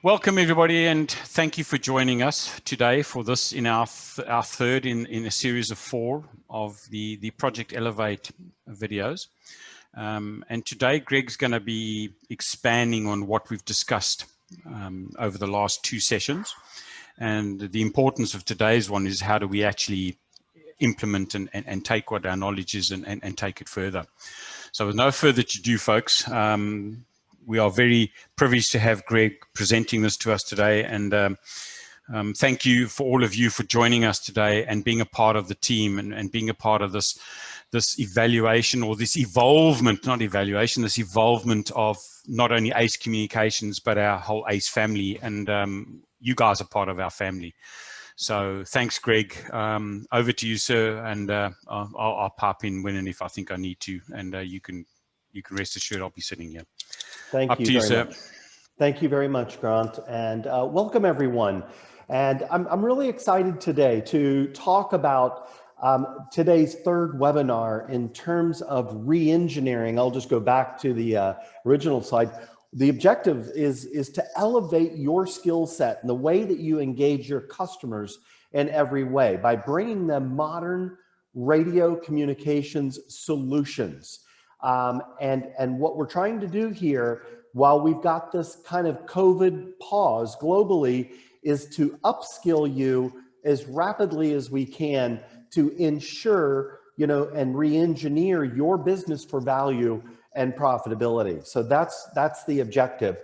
Welcome everybody, and thank you for joining us today for this in our third in a series of 4 of the Project Elevate videos. And today Greg's going to be expanding on what we've discussed over the last 2 sessions. And the importance of today's one is how do we actually implement and take what our knowledge is and take it further. So with no further ado, folks, we are very privileged to have Greg presenting this to us today, and thank you for all of you for joining us today and being a part of the team and being a part of this evaluation, or this evolvement, not evaluation, this evolvement of not only ACE Communications but our whole ACE family, and you guys are part of our family. So thanks, Greg. Over to you, sir, and I'll pop in when and if I think I need to, and you can rest assured I'll be sitting here. Thank you very much. Thank you very much, Grant, and welcome everyone. And I'm really excited today to talk about today's 3rd webinar in terms of re-engineering. I'll just go back to the original slide. The objective is to elevate your skill set and the way that you engage your customers in every way by bringing them modern radio communications solutions. And what we're trying to do here, while we've got this kind of COVID pause globally, is to upskill you as rapidly as we can to ensure, and re-engineer your business for value and profitability. So that's the objective.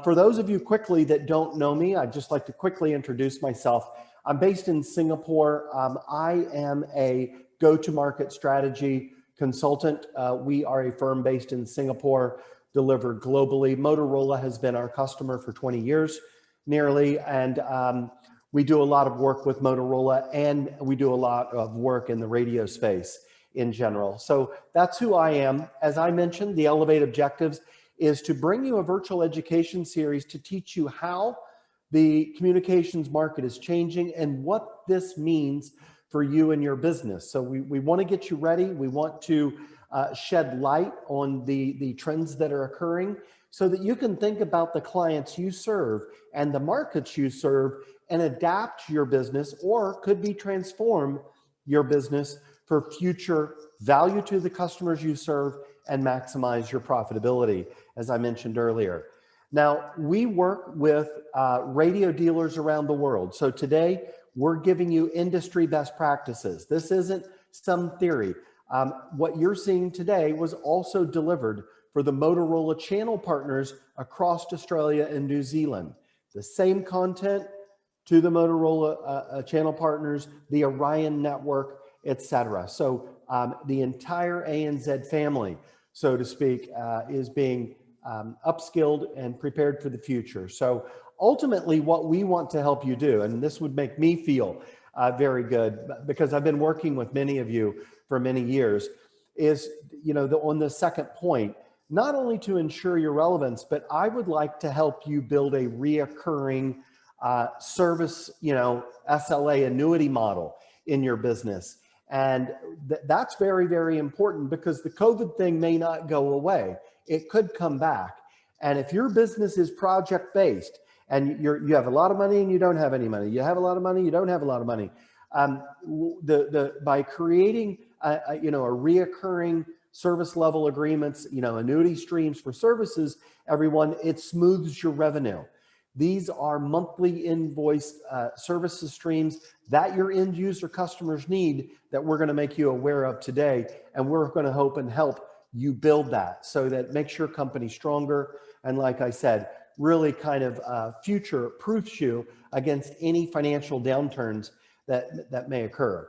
For those of you quickly that don't know me, I'd just like to quickly introduce myself. I'm based in Singapore. I am a go-to-market strategy consultant. We are a firm based in Singapore, delivered globally. Motorola has been our customer for 20 years nearly, and we do a lot of work with Motorola, and we do a lot of work in the radio space in general. So that's who I am. As I mentioned, the Elevate Objectives is to bring you a virtual education series to teach you how the communications market is changing and what this means for you and your business. So we want to get you ready. We want to shed light on the trends that are occurring so that you can think about the clients you serve and the markets you serve and adapt your business, or could be transform your business for future value to the customers you serve and maximize your profitability, as I mentioned earlier. Now, we work with radio dealers around the world. So today, we're giving you industry best practices. This isn't some theory. What you're seeing today was also delivered for the Motorola channel partners across Australia and New Zealand. The same content to the Motorola channel partners, the Orion network, etc. So the entire ANZ family, so to speak, is being upskilled and prepared for the future. So ultimately, what we want to help you do, and this would make me feel very good because I've been working with many of you for many years, is, on the second point, not only to ensure your relevance, but I would like to help you build a reoccurring service, SLA annuity model in your business. And that's very, very important because the COVID thing may not go away. It could come back. And if your business is project-based, and you have a lot of money and you don't have any money, you have a lot of money, you don't have a lot of money, by creating a reoccurring service level agreements, annuity streams for services, everyone, it smooths your revenue. These are monthly invoiced services streams that your end user customers need that we're going to make you aware of today. And we're going to hope and help you build that so that makes your company stronger. And like I said, really kind of future proofs you against any financial downturns that may occur.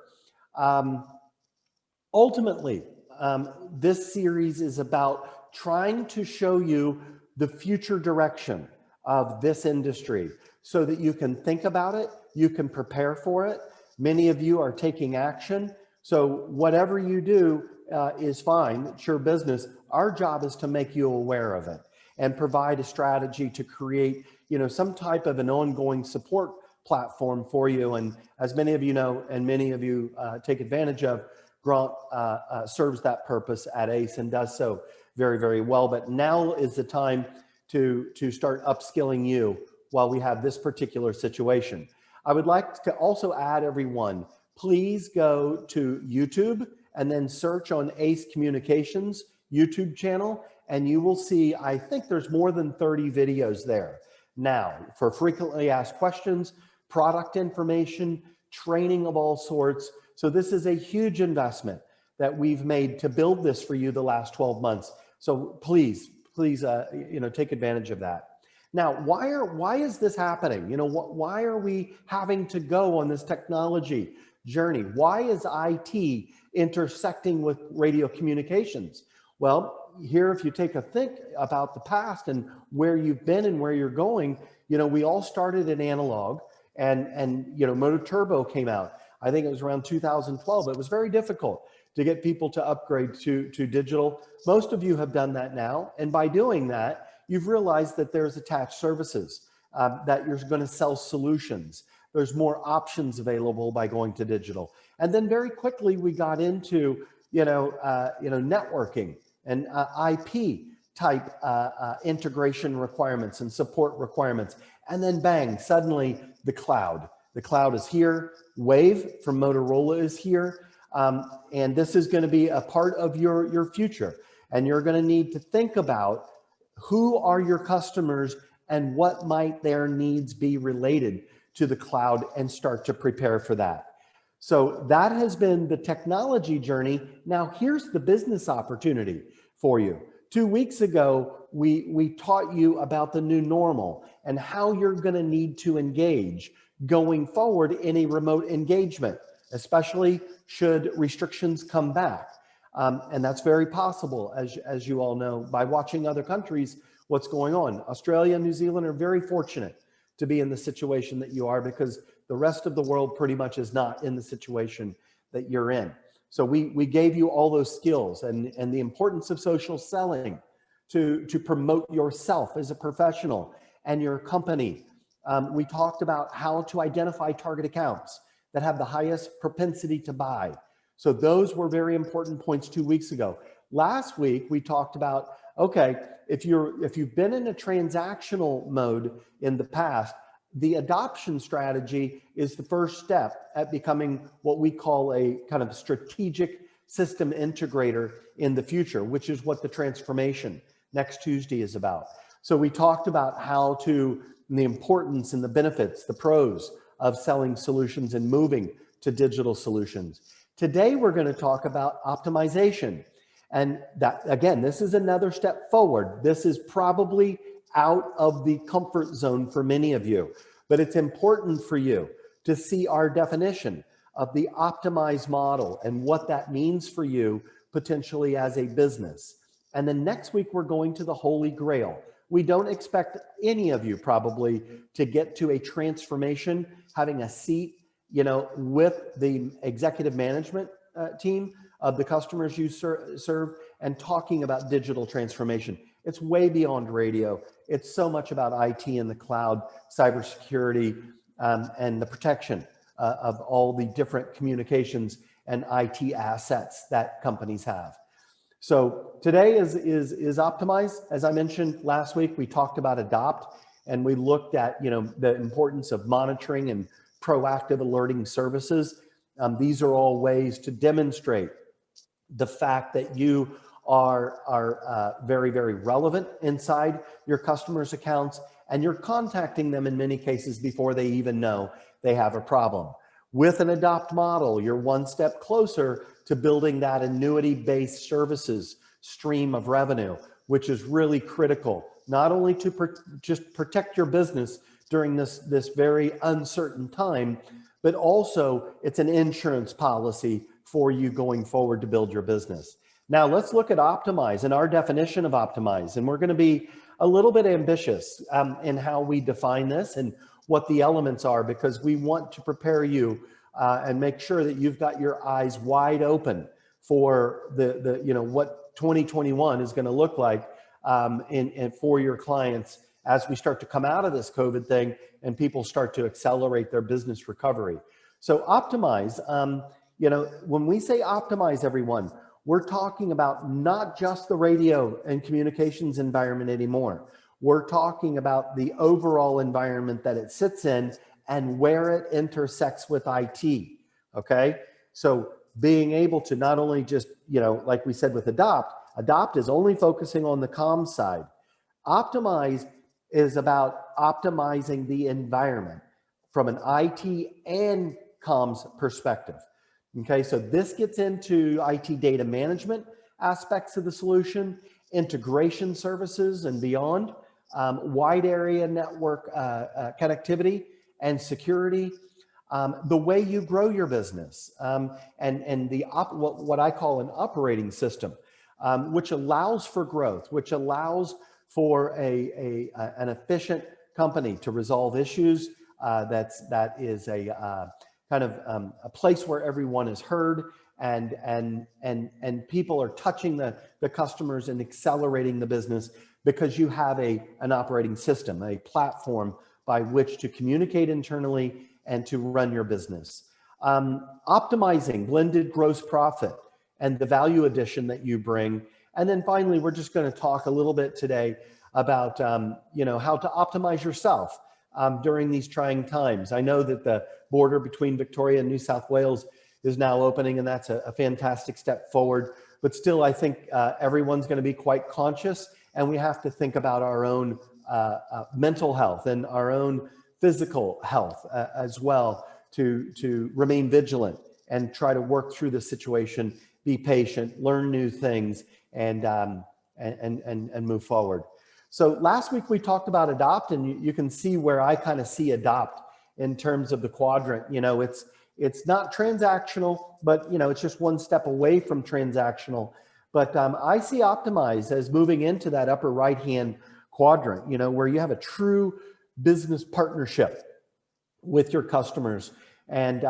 Ultimately, this series is about trying to show you the future direction of this industry so that you can think about it, you can prepare for it. Many of you are taking action. So whatever you do is fine, it's your business. Our job is to make you aware of it and provide a strategy to create, some type of an ongoing support platform for you. And as many of you know, and many of you take advantage of, Grant serves that purpose at ACE and does so very, very well. But now is the time to start upskilling you while we have this particular situation. I would like to also add everyone, please go to YouTube and then search on ACE Communications YouTube channel, and you will see, I think there's more than 30 videos there. Now, for frequently asked questions, product information, training of all sorts. So this is a huge investment that we've made to build this for you the last 12 months. So please, take advantage of that. Now, why is this happening? Why are we having to go on this technology journey? Why is IT intersecting with radio communications? Well, here, if you take a think about the past and where you've been and where you're going, we all started in analog, and Motor Turbo came out. I think it was around 2012. It was very difficult to get people to upgrade to digital. Most of you have done that now, and by doing that, you've realized that there's attached services, that you're going to sell solutions. There's more options available by going to digital. And then very quickly we got into networking and IP type integration requirements and support requirements. And then bang, suddenly the cloud. The cloud is here. Wave from Motorola is here. And this is going to be a part of your future. And you're going to need to think about who are your customers and what might their needs be related to the cloud, and start to prepare for that. So that has been the technology journey. Now here's the business opportunity for you. 2 weeks ago, we taught you about the new normal and how you're going to need to engage going forward in a remote engagement, especially should restrictions come back. And that's very possible, as you all know, by watching other countries, what's going on. Australia and New Zealand are very fortunate to be in the situation that you are, because the rest of the world pretty much is not in the situation that you're in. So we gave you all those skills and the importance of social selling to promote yourself as a professional and your company. We talked about how to identify target accounts that have the highest propensity to buy. So those were very important points 2 weeks ago. Last week, we talked about, okay, if you've been in a transactional mode in the past, the adoption strategy is the first step at becoming what we call a kind of strategic system integrator in the future, which is what the transformation next Tuesday is about. So we talked about the importance and the benefits, the pros of selling solutions and moving to digital solutions. Today, we're going to talk about optimization. And that, again, this is another step forward. This is probably out of the comfort zone for many of you, but it's important for you to see our definition of the optimized model and what that means for you potentially as a business. And then next week, we're going to the Holy Grail. We don't expect any of you probably to get to a transformation, having a seat, with the executive management team of the customers you serve and talking about digital transformation. It's way beyond radio. It's so much about IT and the cloud, cybersecurity, and the protection of all the different communications and IT assets that companies have. So today is Optimize. As I mentioned last week, we talked about Adopt, and we looked at the importance of monitoring and proactive alerting services. These are all ways to demonstrate the fact that you are very, very relevant inside your customers' accounts, and you're contacting them in many cases before they even know they have a problem. With an Adopt model, you're one step closer to building that annuity-based services stream of revenue, which is really critical, not only to just protect your business during this very uncertain time, but also it's an insurance policy for you going forward to build your business. Now let's look at Optimize and our definition of Optimize. And we're going to be a little bit ambitious in how we define this and what the elements are, because we want to prepare you and make sure that you've got your eyes wide open for the what 2021 is going to look like and for your clients as we start to come out of this COVID thing and people start to accelerate their business recovery. So Optimize, when we say Optimize, everyone, we're talking about not just the radio and communications environment anymore. We're talking about the overall environment that it sits in and where it intersects with IT, okay? So being able to not only just, like we said with Adopt is only focusing on the comms side. Optimize is about optimizing the environment from an IT and comms perspective. Okay, so this gets into IT data management aspects of the solution, integration services and beyond, wide area network connectivity and security, the way you grow your business, and what I call an operating system, which allows for growth, which allows for an efficient company to resolve issues. That is a kind of a place where everyone is heard, and people are touching the customers and accelerating the business because you have an operating system, a platform by which to communicate internally and to run your business. Optimizing blended gross profit and the value addition that you bring. And then finally, we're just going to talk a little bit today about how to optimize yourself during these trying times. I know that the border between Victoria and New South Wales is now opening, and that's a fantastic step forward. But still, I think everyone's going to be quite conscious, and we have to think about our own mental health and our own physical health as well to remain vigilant and try to work through the situation, be patient, learn new things, and move forward. So last week we talked about Adopt, and you can see where I kind of see Adopt in terms of the quadrant. It's not transactional, but it's just one step away from transactional. But I see Optimize as moving into that upper right-hand quadrant, where you have a true business partnership with your customers, and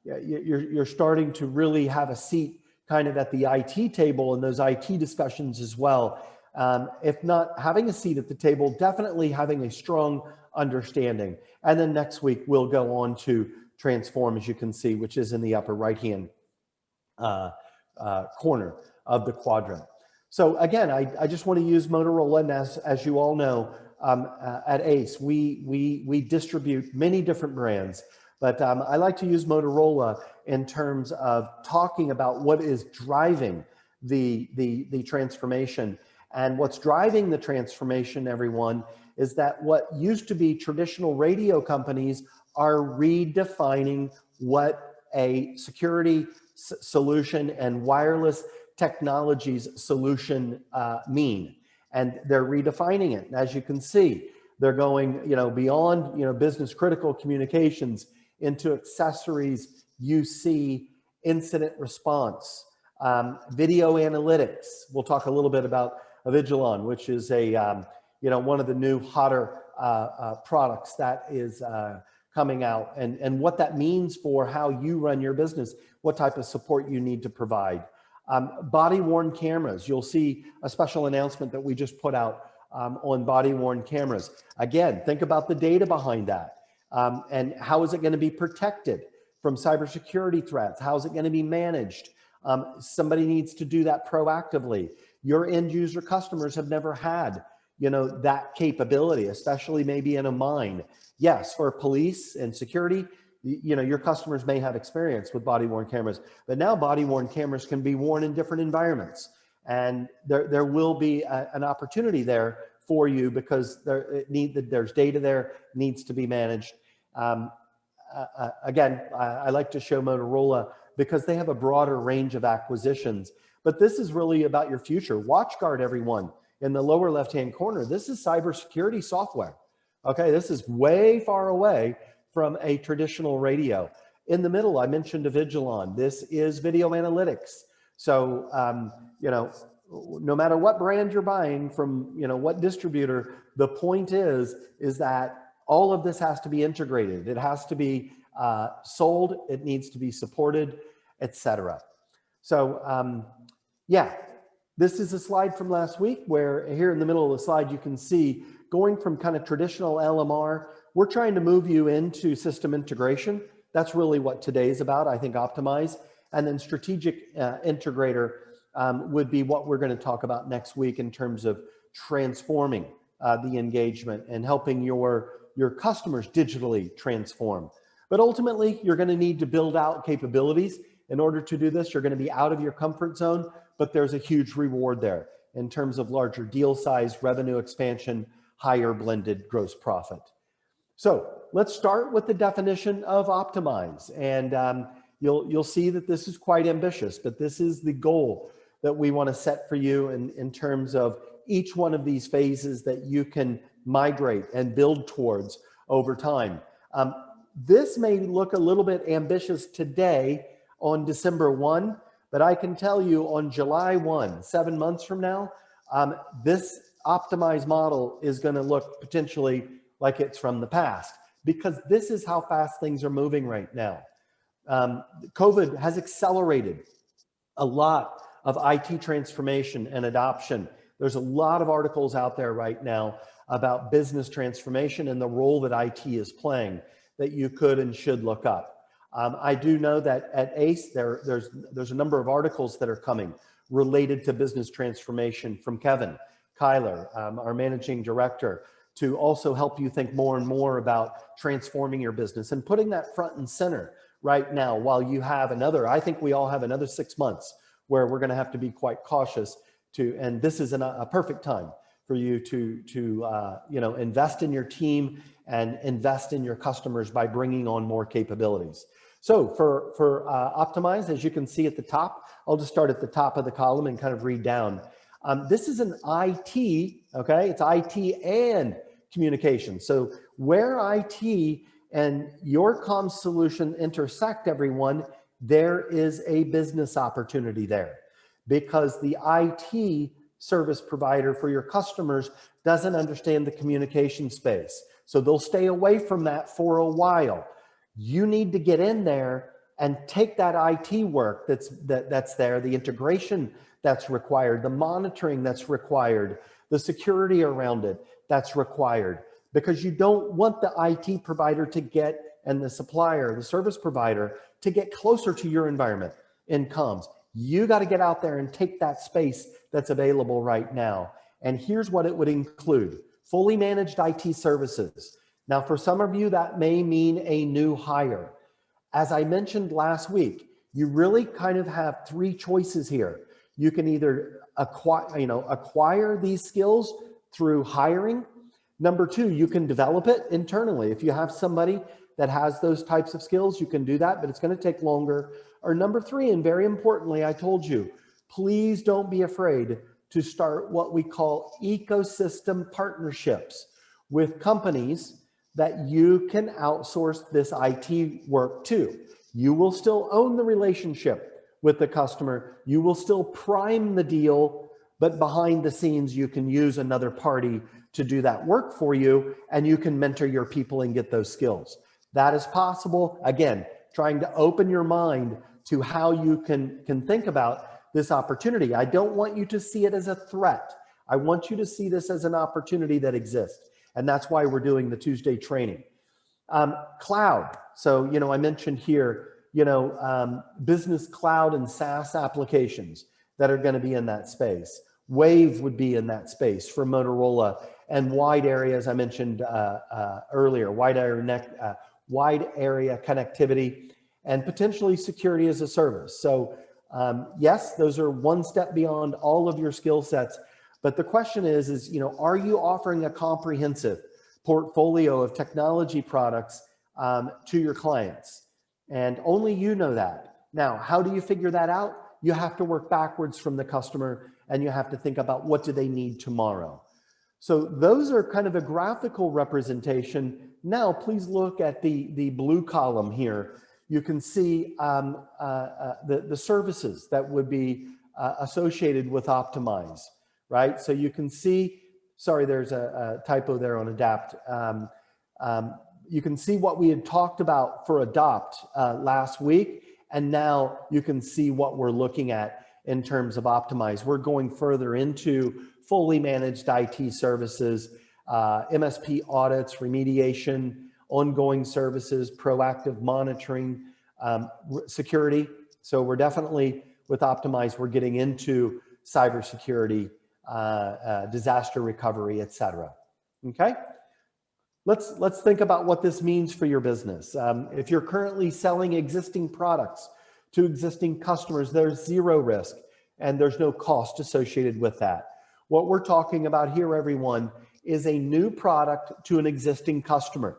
you're starting to really have a seat kind of at the IT table in those IT discussions as well. If not having a seat at the table, definitely having a strong understanding. And then next week we'll go on to Transform, as you can see, which is in the upper right-hand corner of the quadrant. So again, I just want to use Motorola, and as you all know, at ACE, we distribute many different brands, but I like to use Motorola in terms of talking about what is driving the transformation. And what's driving the transformation, everyone, is that what used to be traditional radio companies are redefining what a security solution and wireless technologies solution mean. And they're redefining it. And as you can see, they're going beyond business critical communications into accessories, UC, incident response, video analytics. We'll talk a little bit about Avigilon, which is one of the new hotter products that is coming out, and what that means for how you run your business, what type of support you need to provide. Body-worn cameras. You'll see a special announcement that we just put out on body-worn cameras. Again, think about the data behind that, and how is it going to be protected from cybersecurity threats? How is it going to be managed? Somebody needs to do that proactively. Your end user customers have never had, that capability, especially maybe in a mine. Yes, for police and security, your customers may have experience with body-worn cameras, but now body-worn cameras can be worn in different environments. And there will be an opportunity there for you because there's data there, needs to be managed. Again, I like to show Motorola because they have a broader range of acquisitions, but this is really about your future. WatchGuard, everyone, in the lower left-hand corner, this is cybersecurity software. Okay, this is way far away from a traditional radio. In the middle, I mentioned Avigilon. This is video analytics. So, no matter what brand you're buying from, what distributor, the point is that all of this has to be integrated. It has to be sold. It needs to be supported, etc. So, this is a slide from last week where here in the middle of the slide, you can see going from kind of traditional LMR, we're trying to move you into system integration. That's really what today is about, I think, Optimize. And then strategic integrator would be what we're going to talk about next week in terms of transforming the engagement and helping your customers digitally transform. But ultimately, you're going to need to build out capabilities. In order to do this, you're going to be out of your comfort zone, but there's a huge reward there in terms of larger deal size, revenue expansion, higher blended gross profit. So let's start with the definition of optimize. And you'll see that this is quite ambitious, but this is the goal that we want to set for you in terms of each one of these phases that you can migrate and build towards over time. This may look a little bit ambitious today on December 1, but I can tell you on July 1, 7 months from now, this optimized model is going to look potentially like it's from the past, because this is how fast things are moving right now. COVID has accelerated a lot of IT transformation and adoption. There's a lot of articles out there right now about business transformation and the role that IT is playing that you could and should look up. I do know that at ACE, there's a number of articles that are coming related to business transformation from Kevin Kyler, our managing director, to also help you think more and more about transforming your business and putting that front and center right now while you have I think we all have another 6 months where we're going to have to be quite cautious and this is a perfect time for you to invest in your team and invest in your customers by bringing on more capabilities. So for Optimize, as you can see at the top, I'll just start at the top of the column and kind of read down. This is an IT, okay? It's IT and communication. So where IT and your comms solution intersect, everyone, there is a business opportunity there, because the IT service provider for your customers doesn't understand the communication space. So they'll stay away from that for a while. You need to get in there and take that IT work that's there, the integration that's required, the monitoring that's required, the security around it that's required, because you don't want the IT provider to get, and the supplier, the service provider, to get closer to your environment in comms. You got to get out there and take that space that's available right now. And here's what it would include: fully managed IT services. Now, for some of you, that may mean a new hire. As I mentioned last week, you really kind of have three choices here. You can either acquire these skills through hiring. Number two, you can develop it internally. If you have somebody that has those types of skills, you can do that, but it's going to take longer. Or number three, and very importantly, I told you, please don't be afraid to start what we call ecosystem partnerships with companies that you can outsource this IT work to. You will still own the relationship with the customer. You will still prime the deal, but behind the scenes, you can use another party to do that work for you, and you can mentor your people and get those skills. That is possible. Again, trying to open your mind to how you can think about this opportunity. I don't want you to see it as a threat. I want you to see this as an opportunity that exists. And that's why we're doing the Tuesday training. Cloud. So, I mentioned here, business cloud and SaaS applications that are going to be in that space. Wave would be in that space for Motorola, and wide area, as I mentioned earlier, wide area connectivity, and potentially security as a service. So yes, those are one step beyond all of your skill sets. But the question is, are you offering a comprehensive portfolio of technology products to your clients? And only you know that. Now, how do you figure that out? You have to work backwards from the customer, and you have to think about what do they need tomorrow. So those are kind of a graphical representation. Now, please look at the blue column here. You can see the services that would be associated with Optimize, right? So you can see, sorry, there's a typo there on Adapt. You can see what we had talked about for Adopt last week, and now you can see what we're looking at in terms of Optimize. We're going further into fully managed IT services, MSP audits, remediation, ongoing services, proactive monitoring, security. So we're definitely, with Optimize, we're getting into cybersecurity, disaster recovery, et cetera. Okay. Let's think about what this means for your business. If you're currently selling existing products to existing customers, there's zero risk and there's no cost associated with that. What we're talking about here, everyone, is a new product to an existing customer.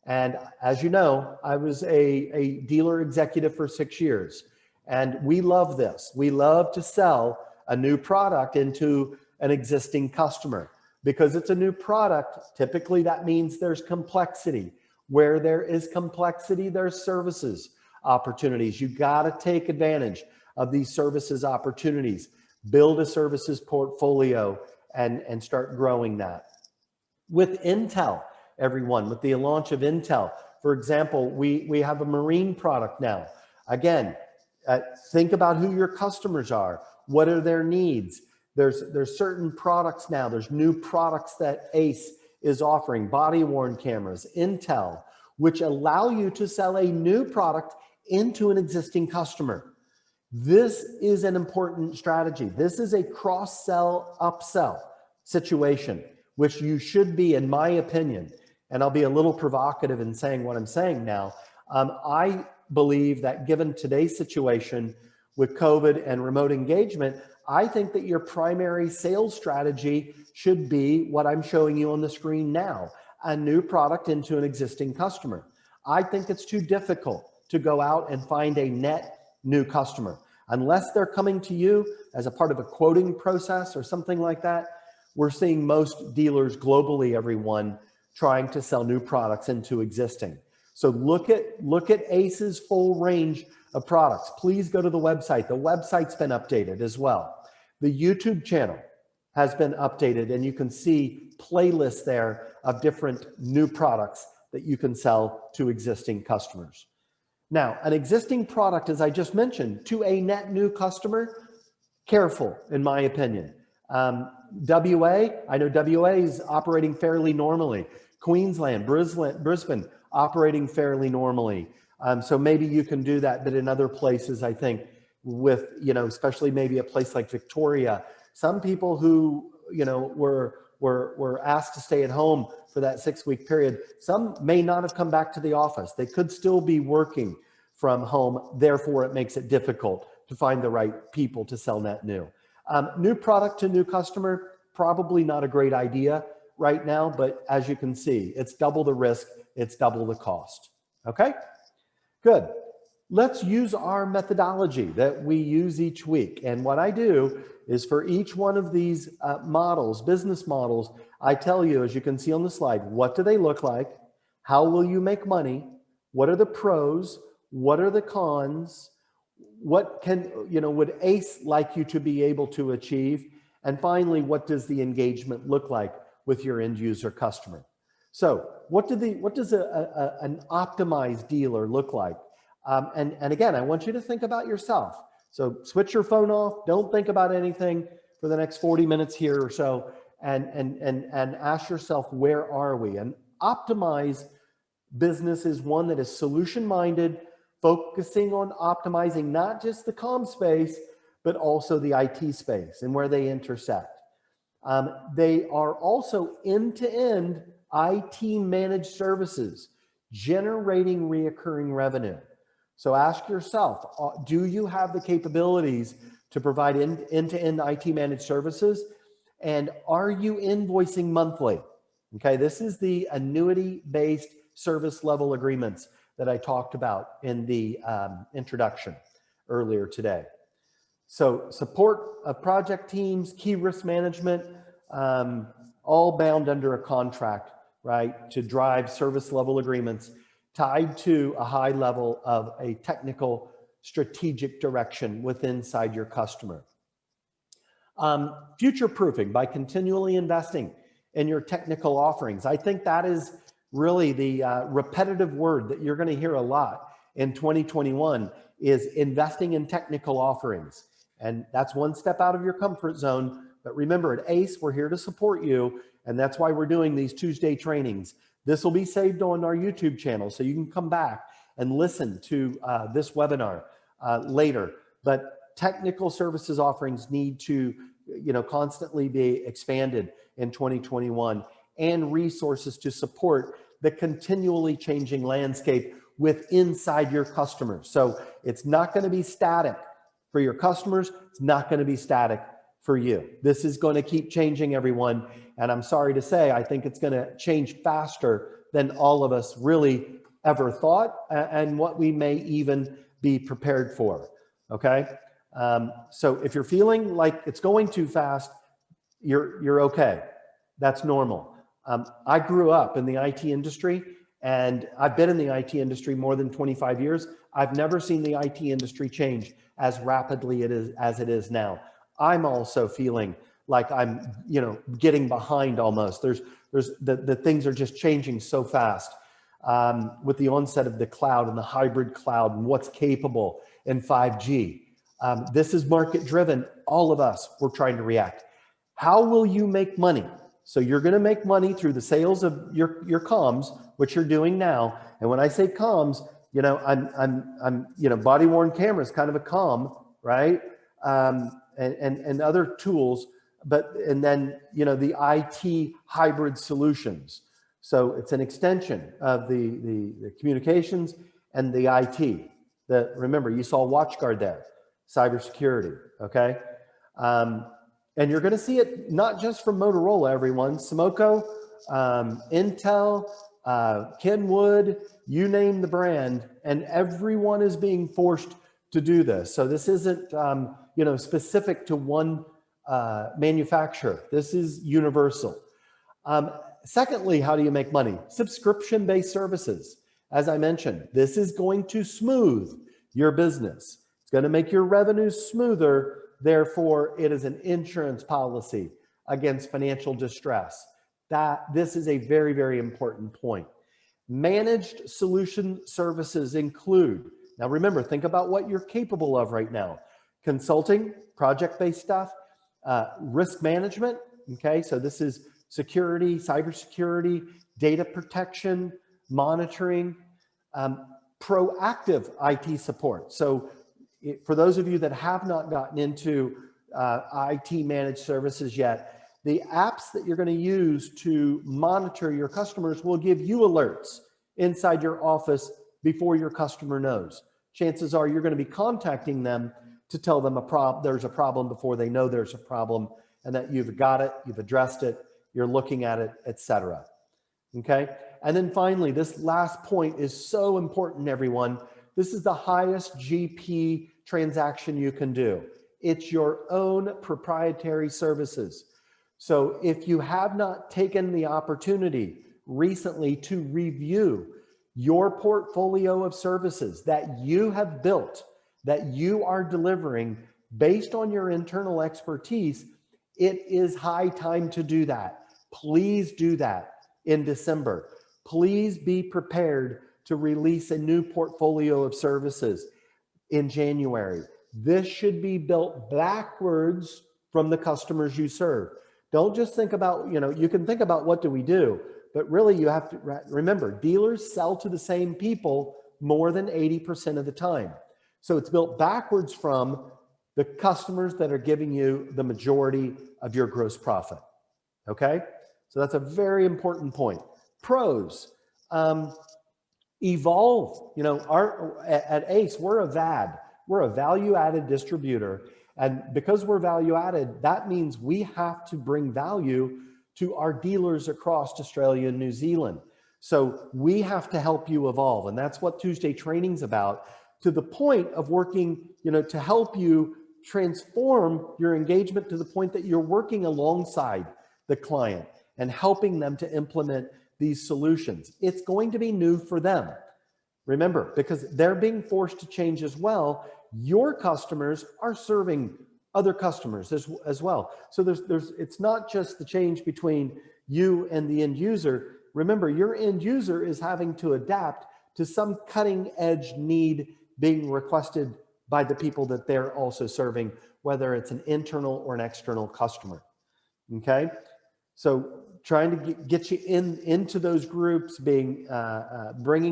And as you know, I was a dealer executive for 6 years, and we love this. We love to sell a new product into an existing customer. Because it's a new product, typically that means there's complexity. Where there is complexity, there's services opportunities. You got to take advantage of these services opportunities. Build a services portfolio and start growing that. With Intel, everyone, with the launch of Intel, for example, we have a marine product now. Again, think about who your customers are. What are their needs? There's certain products now. There's new products that ACE is offering, body-worn cameras, Intel, which allow you to sell a new product into an existing customer. This is an important strategy. This is a cross-sell, upsell situation, which you should be, in my opinion, and I'll be a little provocative in saying what I'm saying now. I believe that given today's situation with COVID and remote engagement, I think that your primary sales strategy should be what I'm showing you on the screen now, a new product into an existing customer. I think it's too difficult to go out and find a net new customer. Unless they're coming to you as a part of a quoting process or something like that, we're seeing most dealers globally, everyone, trying to sell new products into existing. So look at ACE's full range of products. Please go to the website. The website's been updated as well. The YouTube channel has been updated, and you can see playlists there of different new products that you can sell to existing customers. Now, an existing product, as I just mentioned, to a net new customer, careful, in my opinion. WA, I know WA is operating fairly normally. Queensland, Brisbane, operating fairly normally. So maybe you can do that, but in other places, I think with, especially maybe a place like Victoria, some people who, were asked to stay at home for that 6-week period, some may not have come back to the office. They could still be working from home. Therefore, it makes it difficult to find the right people to sell net new. New product to new customer, probably not a great idea right now, but as you can see, it's double the risk, it's double the cost. Okay, good. Let's use our methodology that we use each week. And what I do is for each one of these models, business models, I tell you, as you can see on the slide, what do they look like? How will you make money? What are the pros? What are the cons? What would ACE like you to be able to achieve? And finally, what does the engagement look like with your end user customer? So what does an optimized dealer look like? And again, I want you to think about yourself. So switch your phone off. Don't think about anything for the next 40 minutes here or so, and ask yourself, where are we? An optimized business is one that is solution-minded, focusing on optimizing not just the comm space, but also the IT space and where they intersect. They are also end-to-end IT managed services, generating reoccurring revenue. So ask yourself, do you have the capabilities to provide end-to-end IT managed services? And are you invoicing monthly? Okay, this is the annuity-based service level agreements that I talked about in the introduction earlier today. So support of project teams, key risk management, all bound under a contract, right, to drive service level agreements tied to a high level of a technical strategic direction inside your customer. Future proofing by continually investing in your technical offerings. I think that is really the repetitive word that you're going to hear a lot in 2021 is investing in technical offerings. And that's one step out of your comfort zone. But remember, at ACE, we're here to support you. And that's why we're doing these Tuesday trainings. This will be saved on our YouTube channel, so you can come back and listen to this webinar later. But technical services offerings need to, constantly be expanded in 2021. and resources to support the continually changing landscape with inside your customers. So it's not going to be static for your customers. It's not going to be static for you. This is going to keep changing, everyone. And I'm sorry to say, I think it's going to change faster than all of us really ever thought, and what we may even be prepared for. Okay. So if you're feeling like it's going too fast, you're okay. That's normal. I grew up in the IT industry, and I've been in the IT industry more than 25 years. I've never seen the IT industry change as rapidly as it is now. I'm also feeling like I'm, getting behind almost. There's the things are just changing so fast with the onset of the cloud and the hybrid cloud and what's capable in 5G. This is market driven. All of us, we're trying to react. How will you make money? So you're going to make money through the sales of your comms, which you're doing now. And when I say comms, I'm body worn cameras, kind of a comm, right? And other tools, and then the IT hybrid solutions. So it's an extension of the communications and the IT. Remember, you saw WatchGuard there, cybersecurity. Okay. And you're going to see it not just from Motorola, everyone. Simoco, Intel, Kenwood, you name the brand, and everyone is being forced to do this. So this isn't specific to one manufacturer. This is universal. Secondly, how do you make money? Subscription-based services. As I mentioned, this is going to smooth your business. It's going to make your revenues smoother. Therefore, it is an insurance policy against financial distress. This is a very, very important point. Managed solution services include, now remember, think about what you're capable of right now. Consulting, project-based stuff, risk management, okay? So this is security, cybersecurity, data protection, monitoring, proactive IT support. So for those of you that have not gotten into IT managed services yet, the apps that you're going to use to monitor your customers will give you alerts inside your office before your customer knows. Chances are you're going to be contacting them to tell them there's a problem before they know there's a problem, and that you've got it, you've addressed it, you're looking at it, etc. Okay? And then finally, this last point is so important, everyone. This is the highest GP transaction you can do. It's your own proprietary services. So if you have not taken the opportunity recently to review your portfolio of services that you have built, that you are delivering based on your internal expertise, it is high time to do that. Please do that in December. Please be prepared to release a new portfolio of services in January. This should be built backwards from the customers you serve. Don't just think about, you can think about what do we do, but really you have to remember, dealers sell to the same people more than 80% of the time. So it's built backwards from the customers that are giving you the majority of your gross profit. Okay? So that's a very important point. Pros, evolve. At ACE, we're a VAD. We're a value-added distributor. And because we're value-added, that means we have to bring value to our dealers across Australia and New Zealand. So we have to help you evolve. And that's what Tuesday Training's about, to the point of working, to help you transform your engagement to the point that you're working alongside the client and helping them to implement these solutions. It's going to be new for them. Remember, because they're being forced to change as well. Your customers are serving other customers as well. So it's not just the change between you and the end user. Remember, your end user is having to adapt to some cutting edge need being requested by the people that they're also serving, whether it's an internal or an external customer. Okay, so trying to get you into those groups, bringing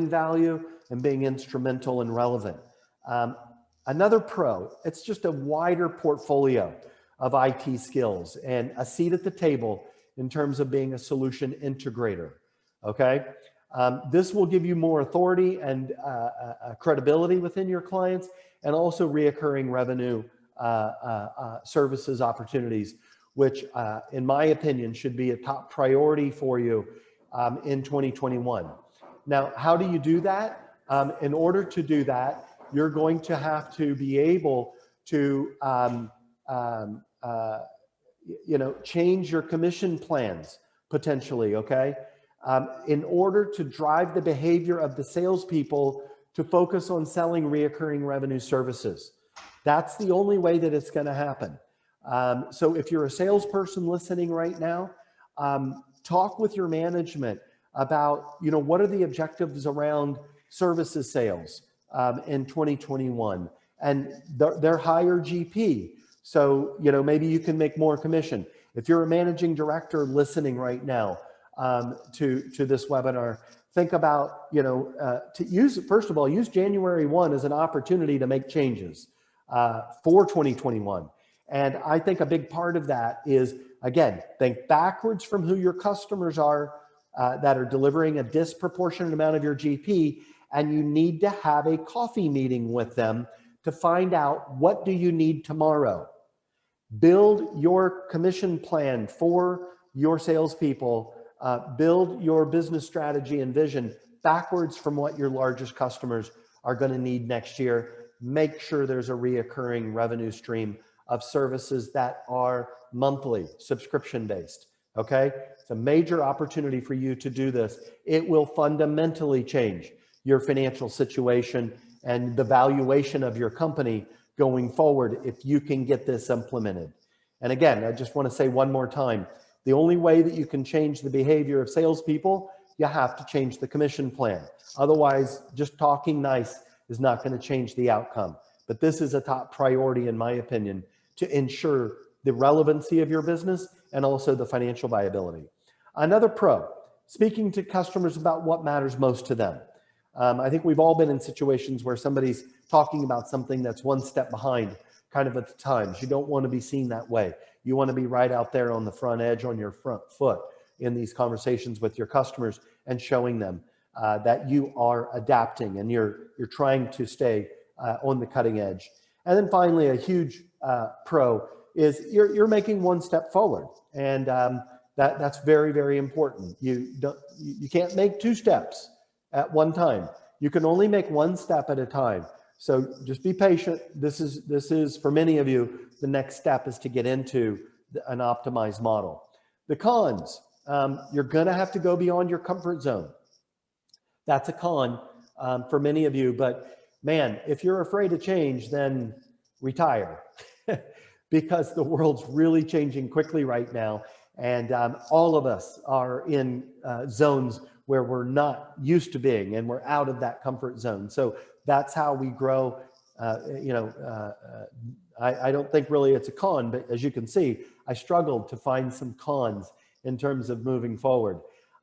value and being instrumental and relevant. Another pro, it's just a wider portfolio of IT skills and a seat at the table in terms of being a solution integrator. Okay. This will give you more authority and credibility within your clients, and also reoccurring revenue services opportunities, which in my opinion should be a top priority for you in 2021. Now, how do you do that? In order to do that, you're going to have to be able to change your commission plans potentially, okay? In order to drive the behavior of the salespeople to focus on selling reoccurring revenue services. That's the only way that it's going to happen. So if you're a salesperson listening right now, talk with your management about, what are the objectives around services sales in 2021, and their higher GP. So, maybe you can make more commission. If you're a managing director listening right now to this webinar, think about, to use, first of all, use January 1 as an opportunity to make changes for 2021. And I think a big part of that is, again, think backwards from who your customers are that are delivering a disproportionate amount of your GP, and you need to have a coffee meeting with them to find out, what do you need tomorrow? Build your commission plan for your salespeople, build your business strategy and vision backwards from what your largest customers are going to need next year. Make sure there's a reoccurring revenue stream of services that are monthly, subscription-based, okay? It's a major opportunity for you to do this. It will fundamentally change your financial situation and the valuation of your company going forward if you can get this implemented. And again, I just want to say one more time, the only way that you can change the behavior of salespeople, you have to change the commission plan. Otherwise, just talking nice is not going to change the outcome. But this is a top priority, in my opinion, to ensure the relevancy of your business and also the financial viability. Another pro, speaking to customers about what matters most to them. I think we've all been in situations where somebody's talking about something that's one step behind kind of at the times. You don't want to be seen that way. You want to be right out there on the front edge, on your front foot in these conversations with your customers, and showing them that you are adapting and you're trying to stay on the cutting edge. And then finally, a huge pro is you're making one step forward, and that's very, very important. You can't make two steps at one time. You can only make one step at a time. So just be patient. This is for many of you, the next step is to get into an optimized model. The cons, you're gonna have to go beyond your comfort zone. That's a con for many of you, but man, if you're afraid of change, then retire because the world's really changing quickly right now. And all of us are in zones where we're not used to being, and we're out of that comfort zone. So that's how we grow. I don't think really it's a con, but as you can see, I struggled to find some cons in terms of moving forward.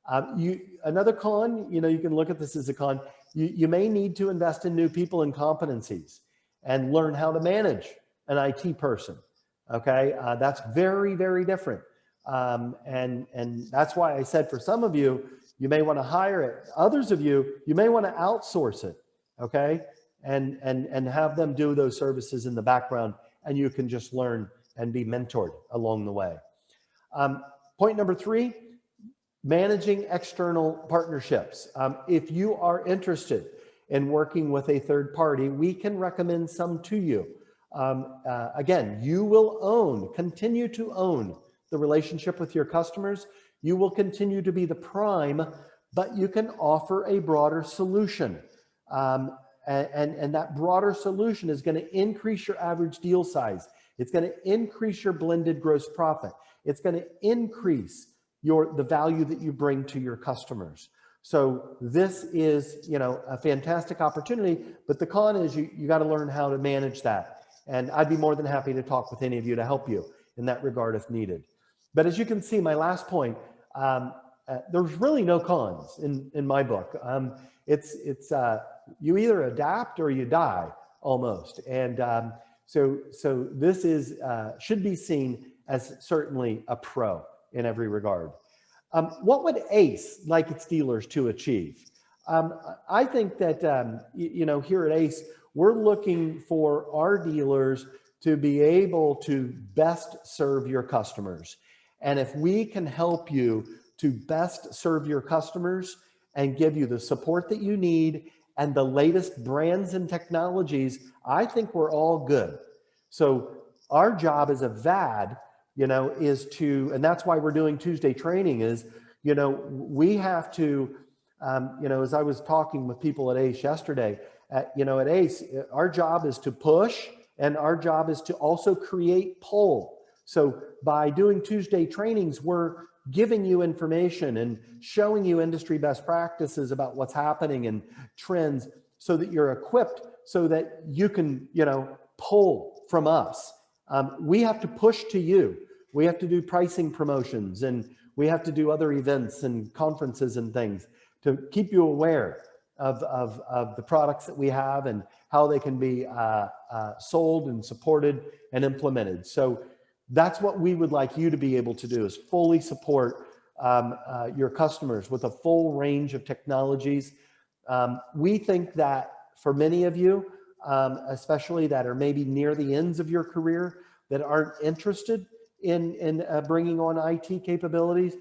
Another con, you can look at this as a con. You may need to invest in new people and competencies and learn how to manage an IT person. Okay, that's very, very different. And that's why I said for some of you, you may want to hire it. Others of you, you may want to outsource it. Okay, and have them do those services in the background, and you can just learn and be mentored along the way. Point number 3, managing external partnerships. If you are interested in working with a third party, we can recommend some to you. Again, you will continue to own the relationship with your customers. You will continue to be the prime, but you can offer a broader solution. And that broader solution is going to increase your average deal size. It's going to increase your blended gross profit. It's going to increase the value that you bring to your customers. So this is, a fantastic opportunity, but the con is you got to learn how to manage that. And I'd be more than happy to talk with any of you to help you in that regard if needed. But as you can see, my last point, there's really no cons in my book. You either adapt or you die almost. And so this should be seen as certainly a pro in every regard. What would ACE like its dealers to achieve? I think that, here at ACE, we're looking for our dealers to be able to best serve your customers. And if we can help you to best serve your customers and give you the support that you need and the latest brands and technologies, I think we're all good. So our job as a VAD, is to, and that's why we're doing Tuesday training is, we have to, as I was talking with people at ACE yesterday, at ACE, our job is to push and our job is to also create pull. So by doing Tuesday trainings, we're giving you information and showing you industry best practices about what's happening and trends so that you're equipped so that you can, pull from us. We have to push to you. We have to do pricing promotions and we have to do other events and conferences and things to keep you aware of the products that we have and how they can be sold and supported and implemented. So that's what we would like you to be able to do is fully support your customers with a full range of technologies. We think that for many of you, especially that are maybe near the ends of your career that aren't interested in bringing on IT capabilities,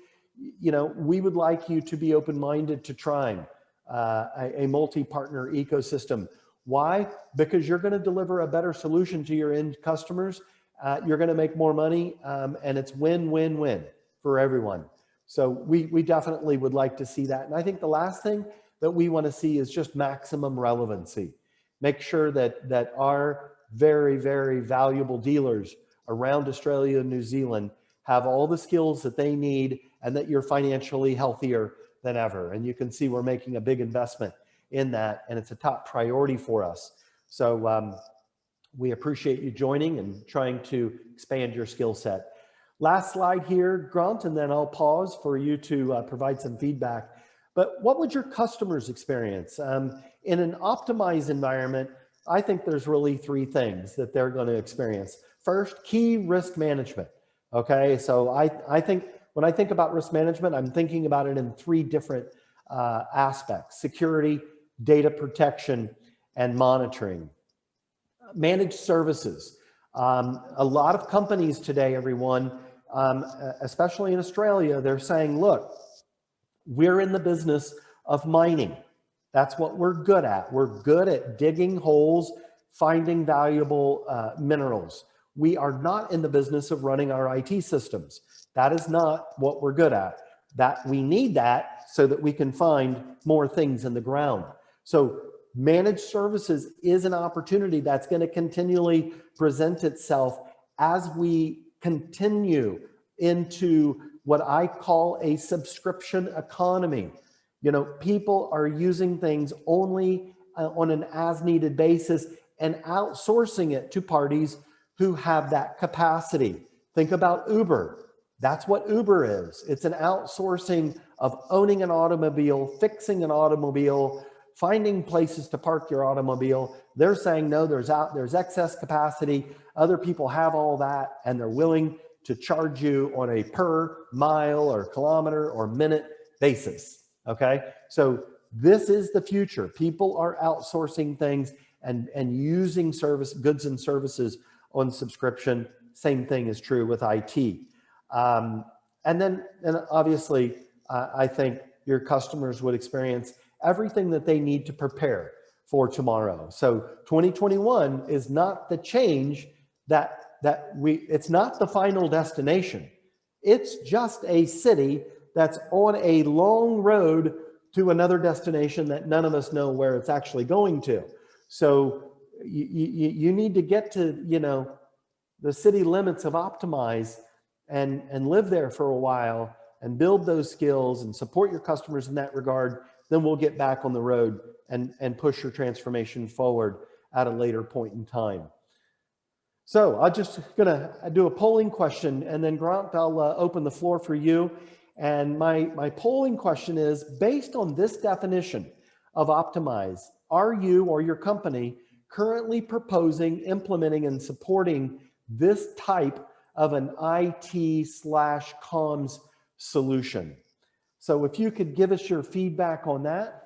we would like you to be open-minded to trying a multi-partner ecosystem. Why? Because you're going to deliver a better solution to your end customers. You're going to make more money, and it's win-win-win for everyone. So we definitely would like to see that. And I think the last thing that we want to see is just maximum relevancy. Make sure that our very, very valuable dealers around Australia and New Zealand have all the skills that they need and that you're financially healthier than ever. And you can see we're making a big investment in that, and it's a top priority for us. So we appreciate you joining and trying to expand your skill set. Last slide here, Grant, and then I'll pause for you to provide some feedback. But what would your customers experience? In an optimized environment, I think there's really three things that they're going to experience. First, key risk management. Okay, so I think when I think about risk management, I'm thinking about it in three different aspects: security, data protection, and monitoring. Managed services. A lot of companies today, everyone, especially in Australia, they're saying, look, we're in the business of mining. That's what we're good at. We're good at digging holes, finding valuable minerals. We are not in the business of running our IT systems. That is not what we're good at. That we need that so that we can find more things in the ground. So managed services is an opportunity that's going to continually present itself as we continue into what I call a subscription economy. People are using things only on an as-needed basis and outsourcing it to parties who have that capacity. Think about Uber. That's what Uber is. It's an outsourcing of owning an automobile, fixing an automobile, finding places to park your automobile. They're saying, no, there's excess capacity. Other people have all that, and they're willing to charge you on a per mile or kilometer or minute basis. Okay, so this is the future. People are outsourcing things and using goods and services on subscription. Same thing is true with IT. And obviously, I think your customers would experience everything that they need to prepare for tomorrow. So 2021 is not the change it's not the final destination. It's just a city that's on a long road to another destination that none of us know where it's actually going to. So you need to get to, the city limits of Optimize and live there for a while and build those skills and support your customers in that regard. Then we'll get back on the road and push your transformation forward at a later point in time. So I'm just going to do a polling question, and then Grant, I'll open the floor for you. And my polling question is, based on this definition of Optimize, are you or your company currently proposing, implementing, and supporting this type of an IT/comms solution. So if you could give us your feedback on that,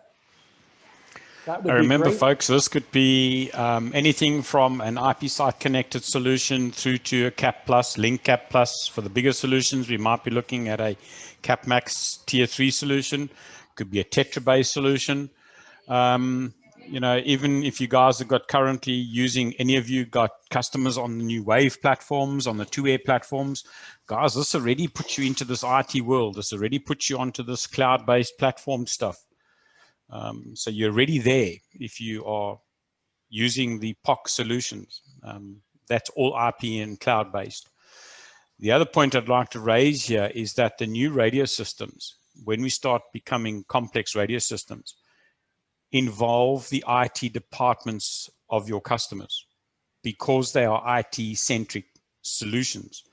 that would be Remember, great. folks, this could be anything from an IP site connected solution through to a Cap Plus, Link Cap Plus. For the bigger solutions, we might be looking at a Cap Max Tier 3 solution. Could be a Tetra-based solution. Even if you guys have got currently using, any of you got customers on the new Wave platforms, on the 2-Air platforms, guys, this already puts you into this IT world. This already puts you onto this cloud-based platform stuff. So you're already there if you are using the POC solutions. That's all IP and cloud-based. The other point I'd like to raise here is that the new radio systems, when we start becoming complex radio systems, involve the IT departments of your customers because they are IT-centric solutions.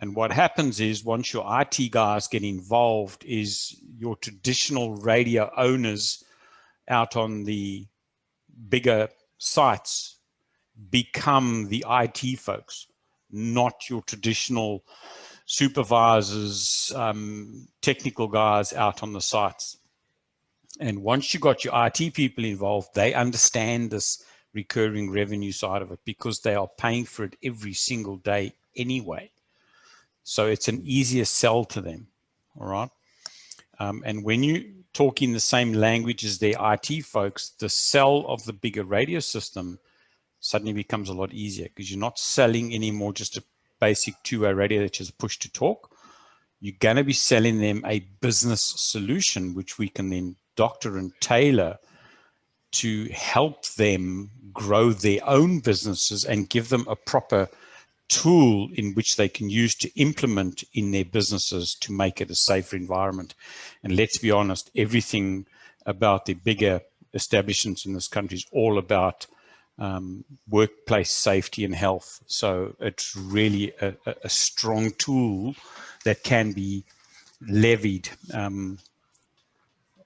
And what happens is once your IT guys get involved is your traditional radio owners out on the bigger sites become the IT folks, not your traditional supervisors, technical guys out on the sites. And once you got your IT people involved, they understand this recurring revenue side of it because they are paying for it every single day anyway. So it's an easier sell to them, all right? And when you talk in the same language as their IT folks, the sell of the bigger radio system suddenly becomes a lot easier because you're not selling anymore just a basic 2-way radio that's just push to talk. You're going to be selling them a business solution, which we can then doctor and tailor to help them grow their own businesses and give them a proper tool in which they can use to implement in their businesses to make it a safer environment. And let's be honest, everything about the bigger establishments in this country is all about workplace safety and health. So it's really a strong tool that can be levied.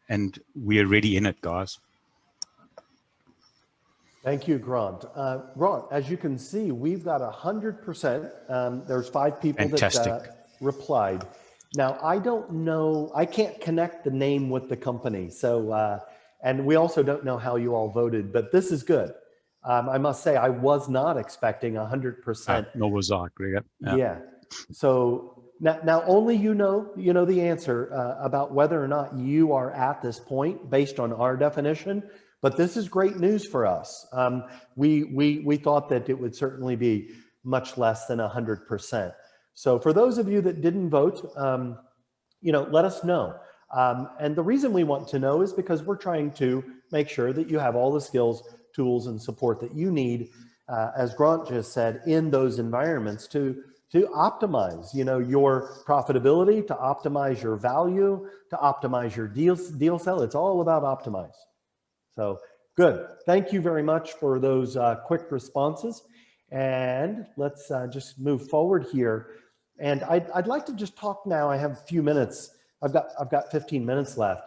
And we're already in it, guys. Thank you, Grant. Grant, as you can see, we've got 100%. There's 5 people that replied. Now, I don't know, I can't connect the name with the company. So, and we also don't know how you all voted, but this is good. I must say, I was not expecting 100%. Nor was I, Greg. Yeah. So now only you know the answer about whether or not you are at this point based on our definition. But this is great news for us. We thought that it would certainly be much less than 100%. So for those of you that didn't vote, let us know. And the reason we want to know is because we're trying to make sure that you have all the skills, tools, and support that you need, as Grant just said, in those environments to optimize, your profitability, to optimize your value, to optimize your deal sell. It's all about optimize. So good. Thank you very much for those quick responses. And let's just move forward here. And I'd like to just talk now. I have a few minutes. I've got 15 minutes left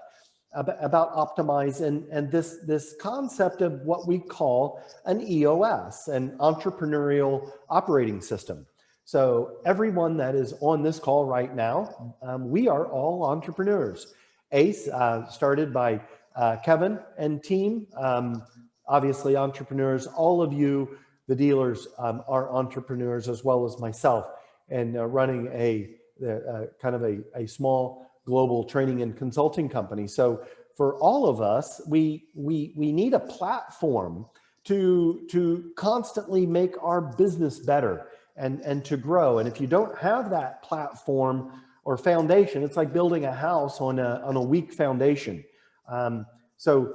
about optimize and this concept of what we call an EOS, an entrepreneurial operating system. So everyone that is on this call right now, we are all entrepreneurs. ACE started by Kevin and team, obviously entrepreneurs. All of you, the dealers, are entrepreneurs as well as myself, and running a kind of a small global training and consulting company. So for all of us, we need a platform to constantly make our business better and to grow. And if you don't have that platform or foundation, it's like building a house on a weak foundation. So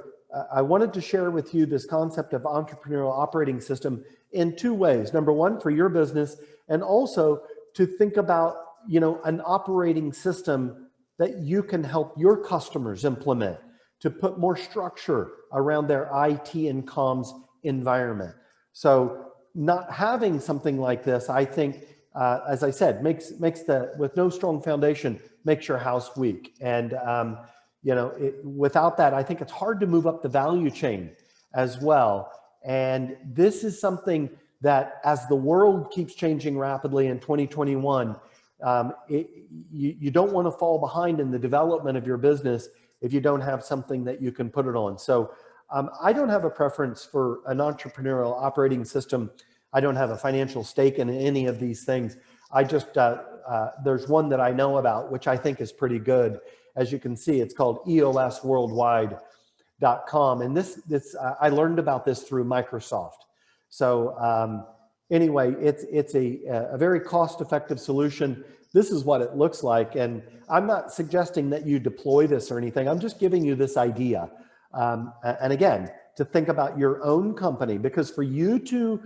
I wanted to share with you this concept of entrepreneurial operating system in 2 ways. Number one, for your business, and also to think about, an operating system that you can help your customers implement to put more structure around their IT and comms environment. So not having something like this, I think, as I said, makes with no strong foundation, makes your house weak. And without that, I think it's hard to move up the value chain as well. And this is something that as the world keeps changing rapidly in 2021, you don't want to fall behind in the development of your business if you don't have something that you can put it on. So I don't have a preference for an entrepreneurial operating system. I don't have a financial stake in any of these things. I just, there's one that I know about, which I think is pretty good. As you can see, it's called eosworldwide.com. And I learned about this through Microsoft. So anyway, it's a very cost-effective solution. This is what it looks like. And I'm not suggesting that you deploy this or anything. I'm just giving you this idea. And again, to think about your own company, because for you to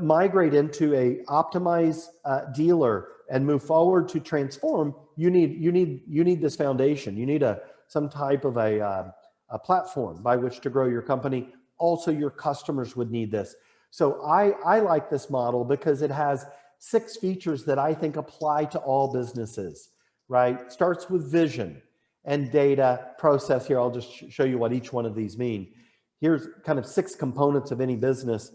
migrate into a optimized dealer and move forward to transform, you need this foundation. You need some type of a platform by which to grow your company. Also, your customers would need this. So I like this model because it has 6 features that I think apply to all businesses, right? Starts with vision and data, process. Here, I'll just show you what each one of these mean. Here's kind of 6 components of any business.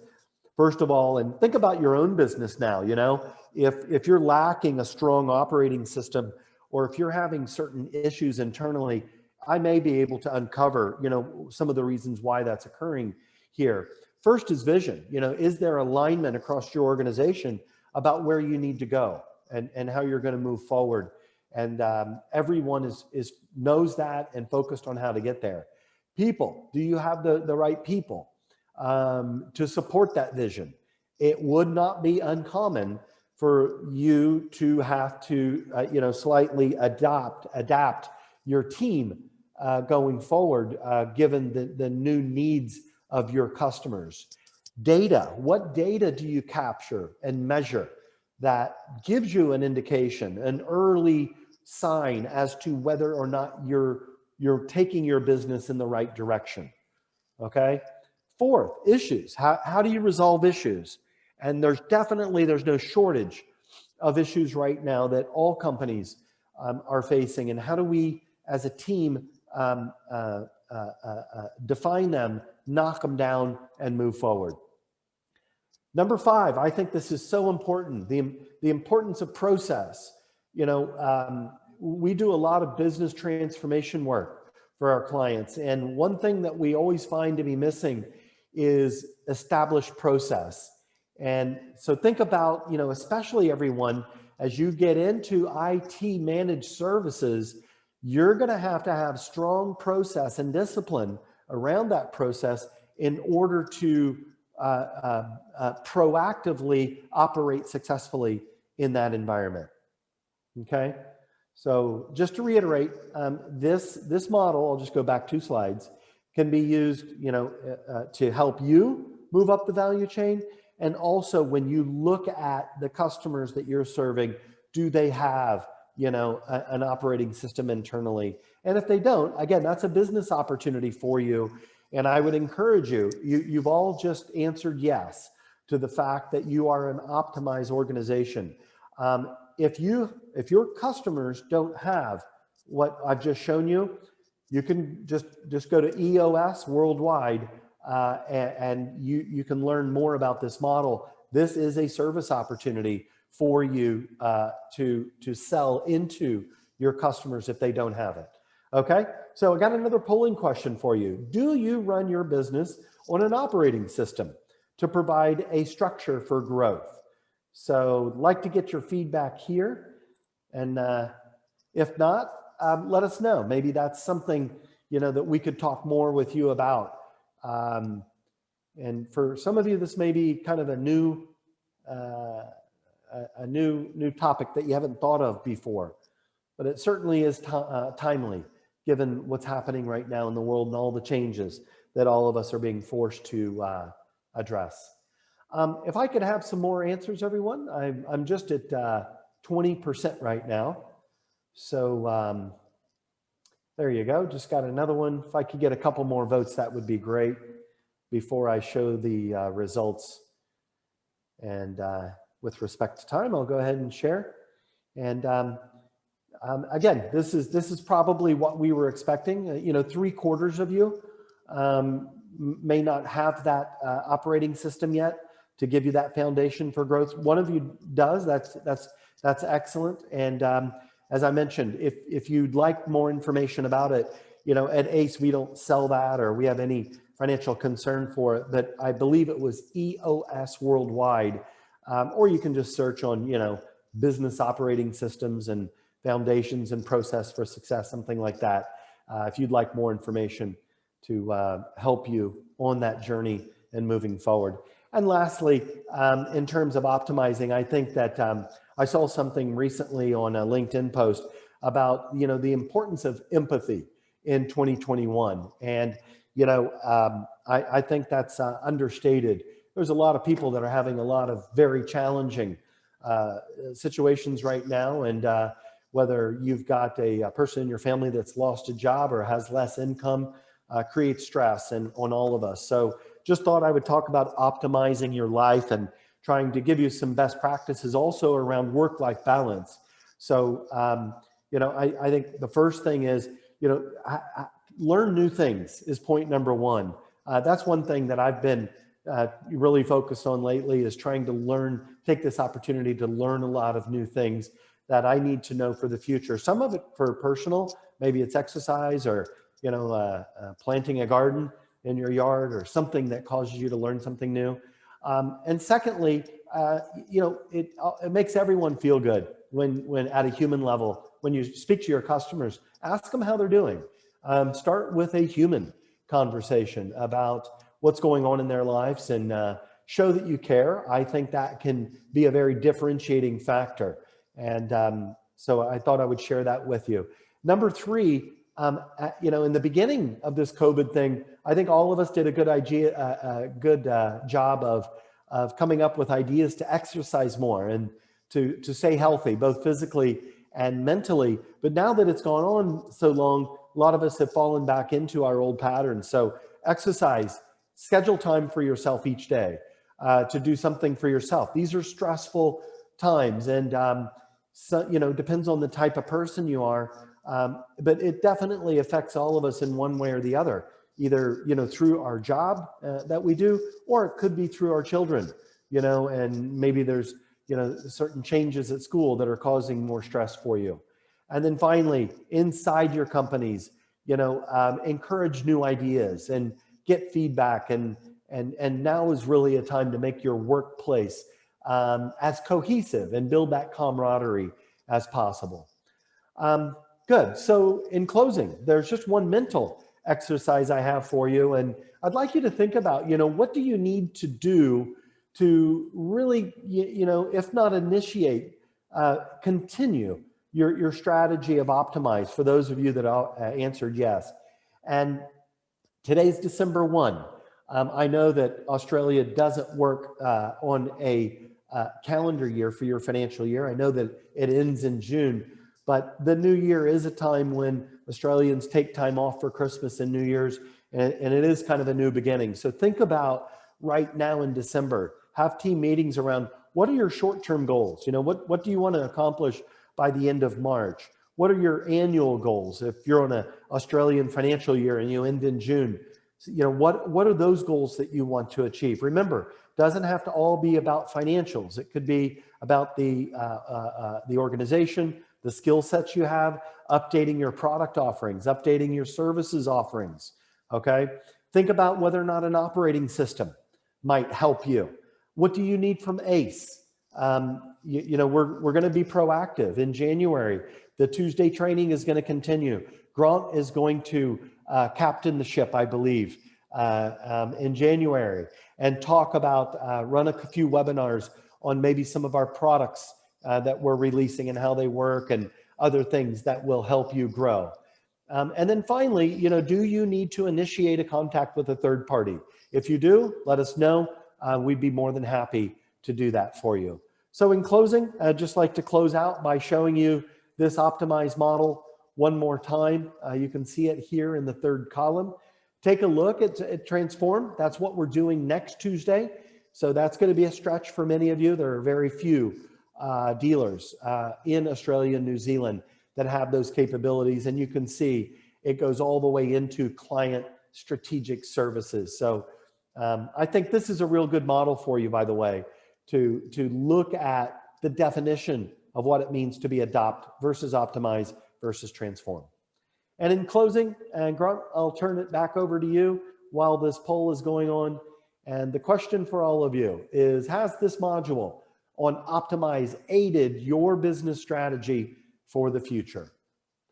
First of all, and think about your own business now, you know, if you're lacking a strong operating system, or if you're having certain issues internally, I may be able to uncover, you know, some of the reasons why that's occurring here. First is vision. You know, is there alignment across your organization about where you need to go and how you're going to move forward? And everyone knows that and focused on how to get there. People, do you have the right people to support that vision? It would not be uncommon for you to have to, you know, slightly adapt your team going forward, given the new needs of your customers. Data, what data do you capture and measure that gives you an indication, an early sign as to whether or not you're taking your business in the right direction? Okay. 4th, issues. How do you resolve issues? And there's no shortage of issues right now that all companies are facing. And how do we, as a team, define them, knock them down, and move forward? Number 5, I think this is so important, the importance of process. You know, we do a lot of business transformation work for our clients. And one thing that we always find to be missing is established process. And so think about, you know, especially everyone, as you get into IT managed services, you're going to have strong process and discipline around that process in order to proactively operate successfully in that environment. Okay, so just to reiterate, this model, I'll just go back 2 slides, can be used, you know, to help you move up the value chain, and also when you look at the customers that you're serving, do they have, you know, an operating system internally? And if they don't, again, that's a business opportunity for you. And I would encourage you, you've all just answered yes to the fact that you are an optimized organization. If your customers don't have what I've just shown you, you can just go to EOS Worldwide and you can learn more about this model. This is a service opportunity for you to sell into your customers if they don't have it. Okay, so I got another polling question for you. Do you run your business on an operating system to provide a structure for growth? So I'd like to get your feedback here. And if not, let us know. Maybe that's something, you know, that we could talk more with you about. And for some of you, this may be kind of a new topic that you haven't thought of before, but it certainly is timely, given what's happening right now in the world and all the changes that all of us are being forced to address. If I could have some more answers, everyone. I'm just at 20% right now. So there you go. Just got another one. If I could get a couple more votes, that would be great before I show the results. And with respect to time, I'll go ahead and share. And again, this is probably what we were expecting. You know, 3/4 of you may not have that operating system yet to give you that foundation for growth. One of you does, that's excellent. And as I mentioned, if you'd like more information about it, at ACE, we don't sell that or we have any financial concern for it, but I believe it was EOS Worldwide, or you can just search on, business operating systems and foundations and process for success, something like that. If you'd like more information to help you on that journey and moving forward. And lastly, in terms of optimizing, I think that I saw something recently on a LinkedIn post about, the importance of empathy in 2021. And, I think that's understated. There's a lot of people that are having a lot of very challenging situations right now. And whether you've got a person in your family that's lost a job or has less income, creates stress on all of us. So just thought I would talk about optimizing your life and trying to give you some best practices also around work-life balance. So, I think the first thing is, learn new things is point number one. That's one thing that I've been really focused on lately, is trying to take this opportunity to learn a lot of new things that I need to know for the future. Some of it for personal, maybe it's exercise or, planting a garden in your yard or something that causes you to learn something new. And secondly, it makes everyone feel good when at a human level, when you speak to your customers, ask them how they're doing. Start with a human conversation about what's going on in their lives and show that you care. I think that can be a very differentiating factor. And so I thought I would share that with you. Number three, in the beginning of this COVID thing, I think all of us did a good job of coming up with ideas to exercise more and to stay healthy, both physically and mentally. But now that it's gone on so long, a lot of us have fallen back into our old patterns. So exercise, schedule time for yourself each day to do something for yourself. These are stressful times, and depends on the type of person you are. But it definitely affects all of us in one way or the other, either, through our job that we do, or it could be through our children, and maybe there's, certain changes at school that are causing more stress for you. And then finally, inside your companies, encourage new ideas and get feedback. And now is really a time to make your workplace as cohesive and build that camaraderie as possible. Good. So in closing, there's just one mental exercise I have for you. And I'd like you to think about, what do you need to do to really, if not initiate, continue your strategy of optimize, for those of you that answered yes. And today's December 1. I know that Australia doesn't work on a calendar year for your financial year. I know that it ends in June. But the new year is a time when Australians take time off for Christmas and New Year's, and it is kind of a new beginning. So think about right now in December, have team meetings around what are your short-term goals? What do you want to accomplish by the end of March? What are your annual goals? If you're on an Australian financial year and you end in June, what are those goals that you want to achieve? Remember, it doesn't have to all be about financials. It could be about the organization, the skill sets you have, updating your product offerings, updating your services offerings, okay? Think about whether or not an operating system might help you. What do you need from ACE? We're gonna be proactive. In January, the Tuesday training is gonna continue. Grant is going to captain the ship, I believe, in January, and talk about, run a few webinars on maybe some of our products that we're releasing and how they work and other things that will help you grow. And then finally, do you need to initiate a contact with a third party? If you do, let us know. We'd be more than happy to do that for you. So in closing, I'd just like to close out by showing you this optimized model one more time. You can see it here in the third column. Take a look at Transform. That's what we're doing next Tuesday. So that's going to be a stretch for many of you. There are very few dealers in Australia and New Zealand that have those capabilities. And you can see it goes all the way into client strategic services. So I think this is a real good model for you, by the way, to look at the definition of what it means to be adopt versus optimize versus transform. And in closing, and Grant, I'll turn it back over to you while this poll is going on. And the question for all of you is, has this module on optimize aided your business strategy for the future?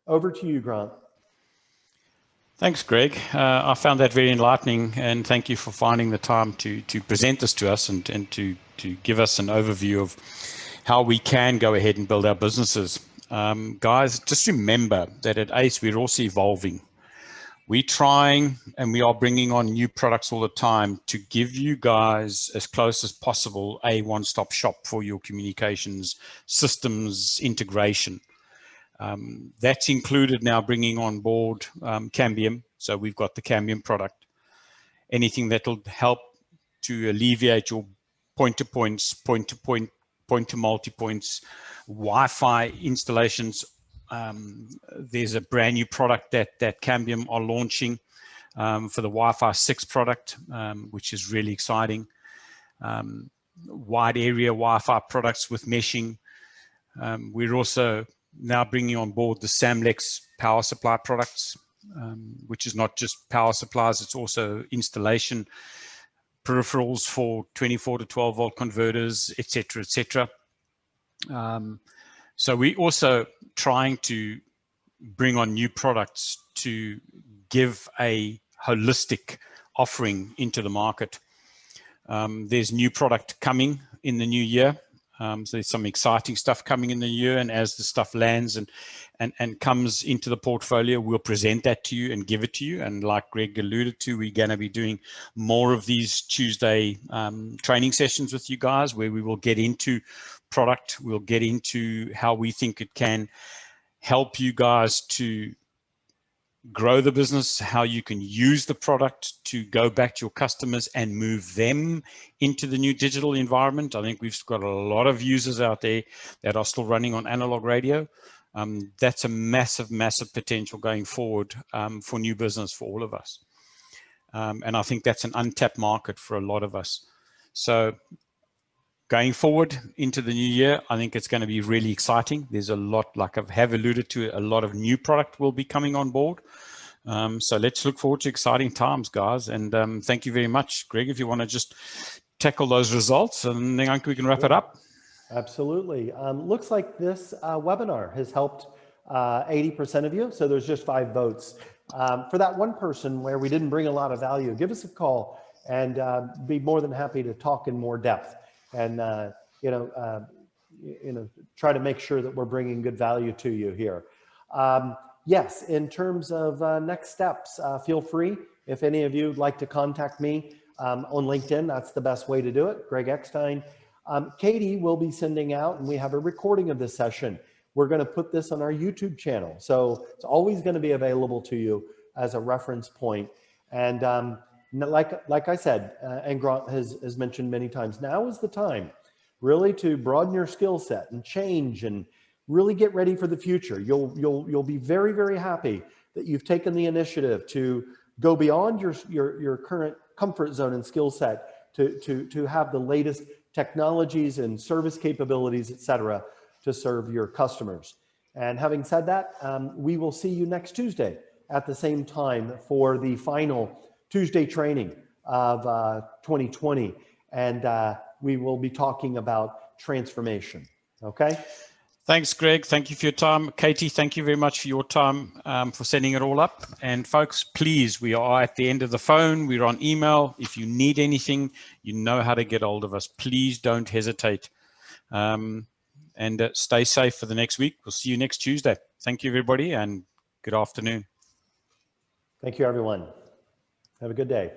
Over to you, Grant. Thanks, Greg. I found that very enlightening, and thank you for finding the time to present this to us and to give us an overview of how we can go ahead and build our businesses. Guys, just remember that at ACE, we're also evolving. We're trying and we are bringing on new products all the time to give you guys as close as possible a one-stop shop for your communications systems integration. That's included now bringing on board Cambium. So we've got the Cambium product. Anything that'll help to alleviate your point-to-points, point-to-point, point-to-multi-points, Wi-Fi installations. There's a brand new product that Cambium are launching for the Wi-Fi 6 product, which is really exciting. Wide area Wi-Fi products with meshing. We're also now bringing on board the Samlex power supply products, which is not just power supplies, it's also installation peripherals for 24 to 12 volt converters, etc., etc. So we're also trying to bring on new products to give a holistic offering into the market. There's new product coming in the new year. So there's some exciting stuff coming in the year, and as the stuff lands and comes into the portfolio, we'll present that to you and give it to you. And like Greg alluded to, we're going to be doing more of these Tuesday training sessions with you guys, where we will get into product, we'll get into how we think it can help you guys to grow the business, how you can use the product to go back to your customers and move them into the new digital environment. I think we've got a lot of users out there that are still running on analog radio. That's a massive, massive potential going forward for new business for all of us. And I think that's an untapped market for a lot of us. So going forward into the new year, I think it's going to be really exciting. There's a lot, like I have alluded to, a lot of new product will be coming on board. So let's look forward to exciting times, guys. And thank you very much. Greg, if you want to just tackle those results, and then we can wrap it up. Absolutely. Looks like this webinar has helped 80% of you. So there's just 5 votes. For that one person where we didn't bring a lot of value, give us a call and be more than happy to talk in more depth. And try to make sure that we're bringing good value to you here. Yes, in terms of next steps, feel free if any of you would like to contact me on LinkedIn. That's the best way to do it. Greg Eckstein. Katie will be sending out, and we have a recording of this session. We're going to put this on our YouTube channel, so it's always going to be available to you as a reference point. And like I said, and Grant has mentioned many times, now is the time really to broaden your skill set and change and really get ready for the future. You'll be very, very happy that you've taken the initiative to go beyond your current comfort zone and skill set to have the latest technologies and service capabilities, et cetera, to serve your customers. And having said that, we will see you next Tuesday at the same time for the final Tuesday training of 2020, and we will be talking about transformation. Okay. Thanks, Greg. Thank you for your time. Katie, thank you very much for your time for setting it all up. And folks, please, we are at the end of the phone. We're on email. If you need anything, you know how to get hold of us. Please don't hesitate. And stay safe for the next week. We'll see you next Tuesday. Thank you, everybody, and good afternoon. Thank you, everyone. Have a good day.